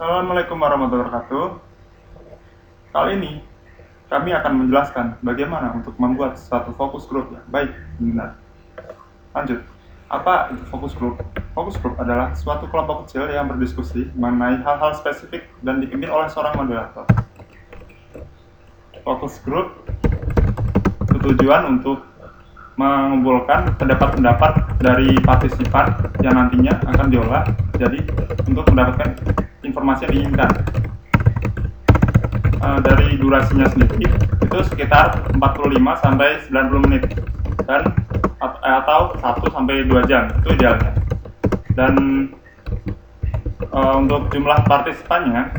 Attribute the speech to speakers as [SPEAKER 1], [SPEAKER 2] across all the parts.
[SPEAKER 1] Assalamualaikum warahmatullahi wabarakatuh. Kali ini kami akan menjelaskan bagaimana untuk membuat suatu fokus group yang baik dan benar. Lanjut, apa itu fokus group? Fokus group adalah suatu kelompok kecil yang berdiskusi mengenai hal-hal spesifik dan dipimpin oleh seorang moderator. Fokus group bertujuan untuk mengumpulkan pendapat-pendapat dari partisipan yang nantinya akan diolah jadi untuk mendapatkan informasi yang diinginkan. Dari durasinya sendiri itu sekitar 45 sampai 90 menit dan atau 1 sampai 2 jam itu idealnya. Dan untuk jumlah partisipannya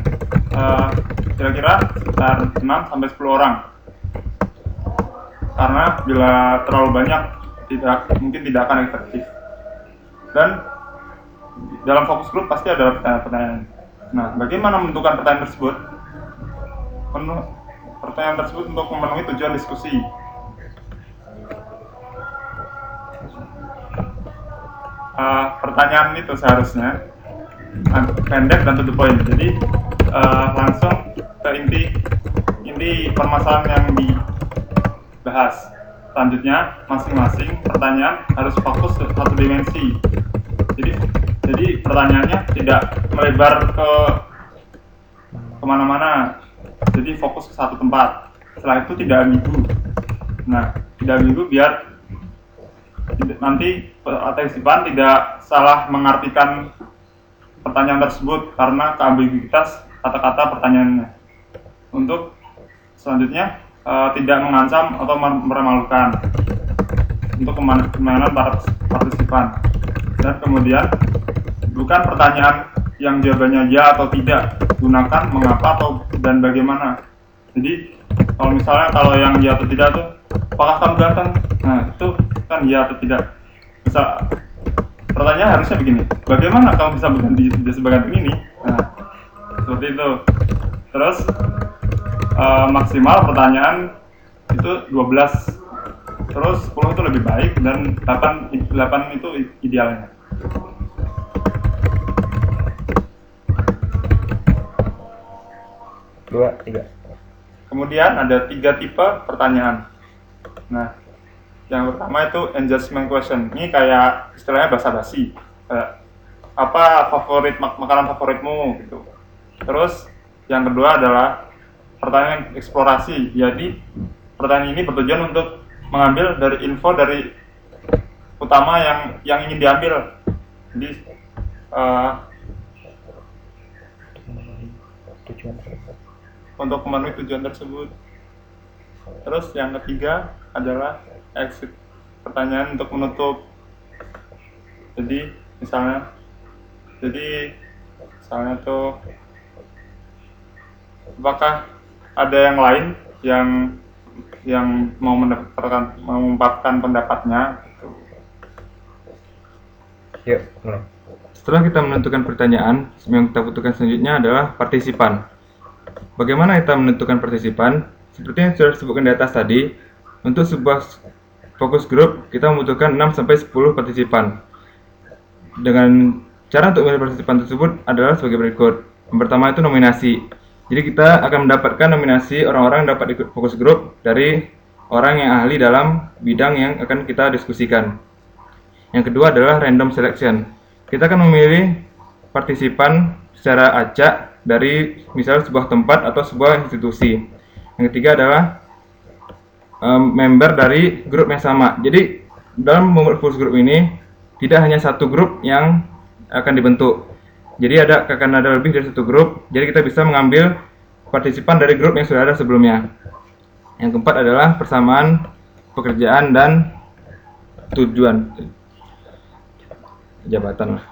[SPEAKER 1] kira-kira sekitar 6 sampai 10 orang. Karena bila terlalu banyak mungkin tidak akan efektif. Dan dalam fokus grup pasti ada pertanyaan. Nah, bagaimana menentukan pertanyaan tersebut? Pertanyaan tersebut untuk memenuhi tujuan diskusi. Pertanyaan itu seharusnya pendek dan to the point. Jadi langsung ke inti permasalahan yang dibahas. Selanjutnya, masing-masing pertanyaan harus fokus ke satu dimensi. Jadi pertanyaannya tidak melebar ke kemana-mana. Jadi fokus ke satu tempat. Setelah itu tidak ambigu. Nah, tidak ambigu biar nanti partisipan tidak salah mengartikan pertanyaan tersebut karena keambiguitas kata-kata pertanyaannya. Untuk selanjutnya tidak mengancam atau meremalukan untuk kemana para partisipan. Dan kemudian bukan pertanyaan yang jawabannya ya atau tidak, gunakan mengapa atau dan bagaimana. Jadi kalau yang ya atau tidak tuh, apakah kamu ganteng? Nah itu kan ya atau tidak. Bisa pertanyaan harusnya begini, bagaimana kamu bisa berganti sebagai ini? Nah seperti itu. Terus maksimal pertanyaan itu 12, terus 10 itu lebih baik dan 8 itu idealnya. Kemudian ada 3 tipe pertanyaan. Nah, yang pertama itu engagement question. Ini kayak istilahnya basa-basi. Apa makanan favoritmu gitu. Terus yang kedua adalah pertanyaan eksplorasi. Jadi pertanyaan ini bertujuan untuk mengambil dari info dari utama yang ingin diambil. Jadi untuk memenuhi tujuan tersebut. Terus yang ketiga adalah exit, pertanyaan untuk menutup. Jadi misalnya tuh, apakah ada yang lain yang mau mengungkapkan pendapatnya?
[SPEAKER 2] Yuk, mulai. Setelah kita menentukan pertanyaan, yang kita butuhkan selanjutnya adalah partisipan. Bagaimana kita menentukan partisipan? Seperti yang sudah disebutkan di atas tadi, untuk sebuah fokus grup kita membutuhkan 6-10 partisipan. Dengan cara untuk memilih partisipan tersebut adalah sebagai berikut. Yang pertama itu nominasi. Jadi kita akan mendapatkan nominasi orang-orang yang dapat ikut fokus grup dari orang yang ahli dalam bidang yang akan kita diskusikan. Yang kedua adalah random selection. Kita akan memilih partisipan secara acak dari misalnya sebuah tempat atau sebuah institusi. Yang ketiga adalah member dari grup yang sama. Jadi dalam membuat fokus grup ini tidak hanya satu grup yang akan dibentuk. Jadi akan ada lebih dari satu grup. Jadi kita bisa mengambil partisipan dari grup yang sudah ada sebelumnya. Yang keempat adalah persamaan pekerjaan dan tujuan jabatan.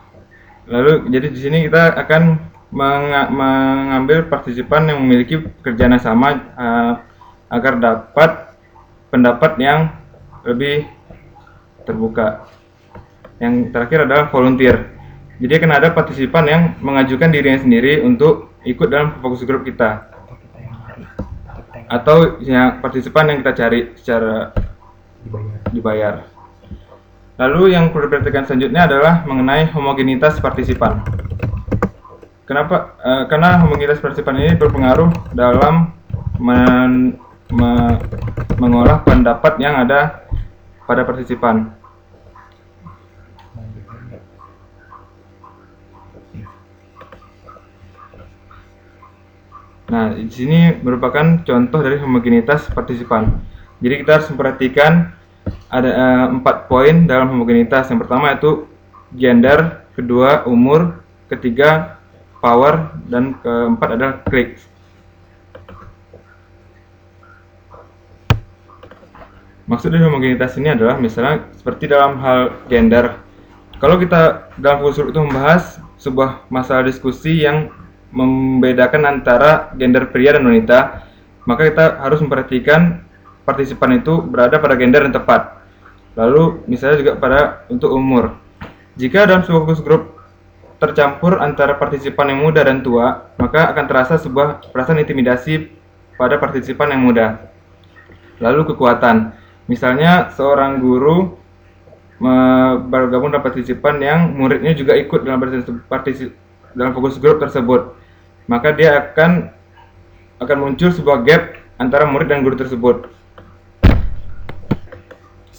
[SPEAKER 2] Lalu jadi di sini kita akan mengambil partisipan yang memiliki pekerjaan yang sama agar dapat pendapat yang lebih terbuka. Yang terakhir adalah volunteer. Jadi akan ada partisipan yang mengajukan dirinya sendiri untuk ikut dalam fokus grup kita, atau yang partisipan yang kita cari secara dibayar. Lalu yang perlu diperhatikan selanjutnya adalah mengenai homogenitas partisipan. Kenapa? Karena homogenitas partisipan ini berpengaruh dalam mengolah pendapat yang ada pada partisipan. Nah, di sini merupakan contoh dari homogenitas partisipan. Jadi kita harus memperhatikan ada 4 poin dalam homogenitas. Yang pertama itu gender, kedua umur, ketiga power, dan keempat adalah klik. Maksud dari homogenitas ini adalah misalnya seperti dalam hal gender. Kalau kita dalam fokus group itu membahas sebuah masalah diskusi yang membedakan antara gender pria dan wanita, maka kita harus memperhatikan partisipan itu berada pada gender yang tepat. Lalu misalnya juga untuk umur. Jika dalam sebuah fokus group tercampur antara partisipan yang muda dan tua, maka akan terasa sebuah perasaan intimidasi pada partisipan yang muda. Lalu kekuatan. Misalnya seorang guru bergabung dalam partisipan yang muridnya juga ikut dalam fokus group tersebut, maka dia akan muncul sebuah gap antara murid dan guru tersebut.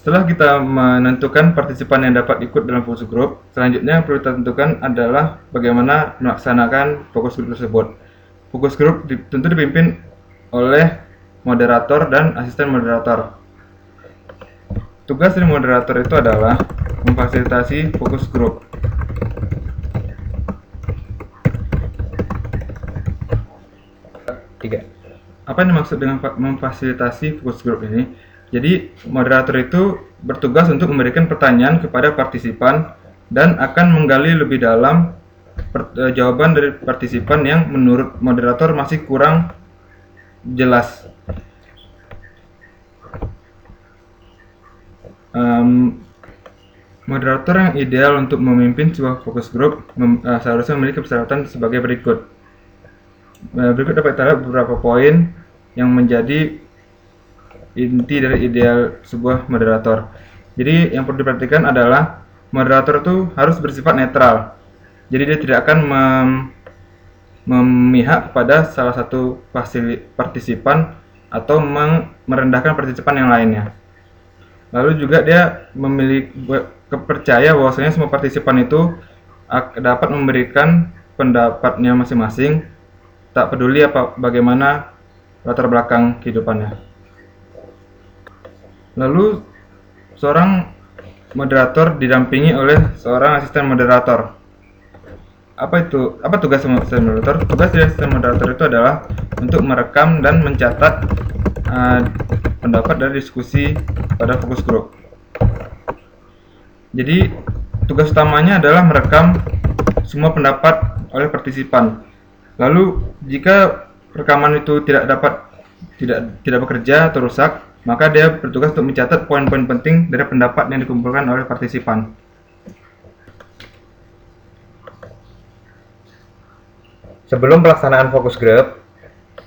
[SPEAKER 2] Setelah kita menentukan partisipan yang dapat ikut dalam fokus group, selanjutnya yang perlu kita tentukan adalah bagaimana melaksanakan fokus group tersebut. Fokus group tentu dipimpin oleh moderator dan asisten moderator. Tugas dari moderator itu adalah memfasilitasi fokus group. Apa yang dimaksud dengan memfasilitasi fokus group ini? Jadi moderator itu bertugas untuk memberikan pertanyaan kepada partisipan dan akan menggali lebih dalam jawaban dari partisipan yang menurut moderator masih kurang jelas. Moderator yang ideal untuk memimpin sebuah fokus group seharusnya memiliki persyaratan sebagai berikut. Berikut dapat kita lihat beberapa poin yang menjadi inti dari ideal sebuah moderator. Jadi yang perlu diperhatikan adalah moderator itu harus bersifat netral. Jadi dia tidak akan memihak pada salah satu partisipan atau merendahkan partisipan yang lainnya. Lalu juga dia memiliki kepercayaan bahwasanya semua partisipan itu dapat memberikan pendapatnya masing-masing, tak peduli bagaimana latar belakang kehidupannya. Lalu seorang moderator didampingi oleh seorang asisten moderator. Apa tugas asisten moderator? Tugas dari asisten moderator itu adalah untuk merekam dan mencatat pendapat dari diskusi pada fokus group. Jadi tugas utamanya adalah merekam semua pendapat oleh partisipan. Lalu jika rekaman itu tidak bekerja atau rusak, maka dia bertugas untuk mencatat poin-poin penting dari pendapat yang dikumpulkan oleh partisipan.
[SPEAKER 3] Sebelum pelaksanaan fokus group,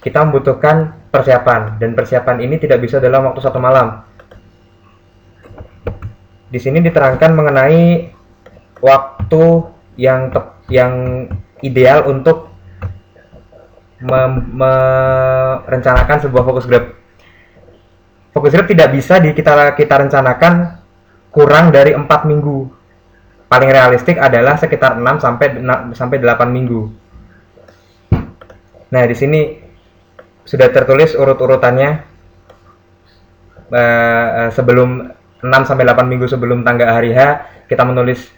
[SPEAKER 3] kita membutuhkan persiapan, dan persiapan ini tidak bisa dalam waktu 1 malam. Di sini diterangkan mengenai waktu yang ideal untuk merencanakan sebuah fokus group. Fokus group tidak bisa kita rencanakan kurang dari 4 minggu. Paling realistik adalah sekitar 6 sampai 8 minggu. Nah, di sini sudah tertulis urut-urutannya sebelum 6 sampai 8 minggu sebelum tanggal hari H, kita menulis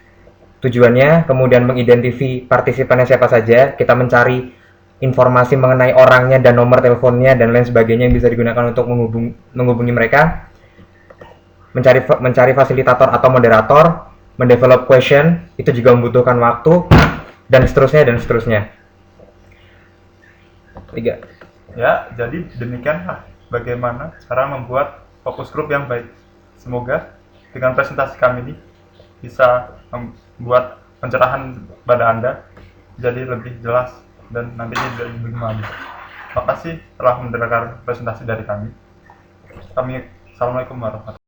[SPEAKER 3] tujuannya, kemudian mengidentifikasi partisipannya siapa saja, kita mencari informasi mengenai orangnya dan nomor teleponnya dan lain sebagainya yang bisa digunakan untuk menghubungi mereka, mencari fasilitator atau moderator, mendevelop question, itu juga membutuhkan waktu, dan seterusnya. 3.
[SPEAKER 1] Ya, jadi demikianlah bagaimana cara membuat fokus group yang baik. Semoga dengan presentasi kami ini bisa membuat pencerahan pada Anda jadi lebih jelas dan nantinya lebih memahami. Terima kasih telah mendengarkan presentasi dari kami. Assalamualaikum warahmatullahi wabarakatuh.